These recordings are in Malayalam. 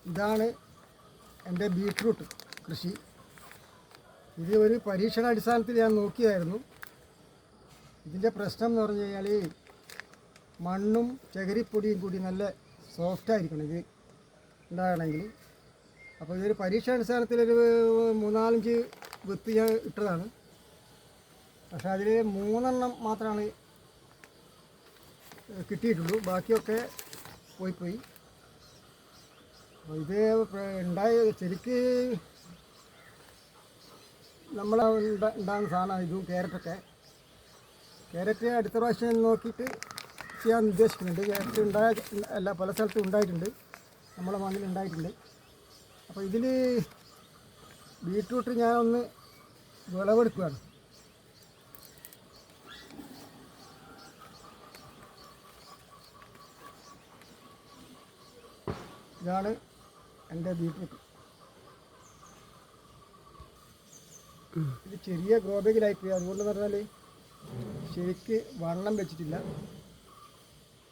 ഇതാണ് എൻ്റെ ബീറ്റ്റൂട്ട് കൃഷി. ഇത് ഒരു പരീക്ഷണാടിസ്ഥാനത്തിൽ ഞാൻ നോക്കിയായിരുന്നു. ഇതിൻ്റെ പ്രശ്നം എന്ന് പറഞ്ഞു കഴിഞ്ഞാൽ മണ്ണും ചകിരിപ്പൊടിയും കൂടി നല്ല സോഫ്റ്റായിരിക്കണം ഇത് ഉണ്ടാകണമെങ്കിൽ. അപ്പോൾ ഇതൊരു പരീക്ഷാടിസ്ഥാനത്തിലൊരു 3-4 വിത്ത് ഞാൻ ഇട്ടതാണ്. പക്ഷേ അതിൽ 3 മാത്രമാണ് കിട്ടിയിട്ടുള്ളൂ, ബാക്കിയൊക്കെ പോയി. അപ്പോൾ ഇത് ശരിക്ക് ഉണ്ടാകുന്ന സാധനമാണ് ഇതും ക്യാരറ്റൊക്കെ. ക്യാരറ്റ് അടുത്ത പ്രാവശ്യം നോക്കിയിട്ട് ചെയ്യാൻ ഉദ്ദേശിക്കുന്നുണ്ട്. ക്യാരറ്റ് പല സ്ഥലത്തും ഉണ്ടായിട്ടുണ്ട്, നമ്മളെ മണ്ണിൽ ഉണ്ടായിട്ടുണ്ട്. അപ്പോൾ ഇതിൽ ബീറ്റ്റൂട്ട് ഞാനൊന്ന് വിളവെടുക്കുകയാണ്. ഇതാണ് എൻ്റെ ബീറ്റ്റൂട്ട്. ഇത് ചെറിയ ഗ്രോ ബാഗിലായിപ്പോയി, അതുകൊണ്ട് പറഞ്ഞാൽ ശരിക്ക് വണ്ണം വെച്ചിട്ടില്ല.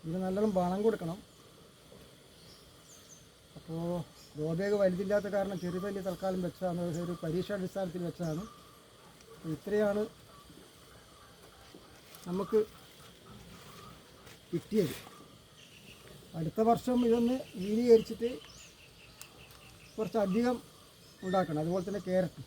ഇതിന് നല്ലോണം വളം കൊടുക്കണം. അപ്പോൾ ഗ്രോ ബാഗ് വലുതില്ലാത്ത കാരണം ചെറിയ വലിയ തൽക്കാലം വെച്ചതാണ്, ഒരു പരീക്ഷാടിസ്ഥാനത്തിൽ വെച്ചതാണ്. അപ്പോൾ ഇത്രയാണ് നമുക്ക് കിട്ടിയത്. അടുത്ത വർഷം ഇതൊന്ന് വിപുലീകരിച്ചിട്ട് കുറച്ചധികം ഉണ്ടാക്കണം. അതുപോലെ തന്നെ ക്യാരറ്റ്.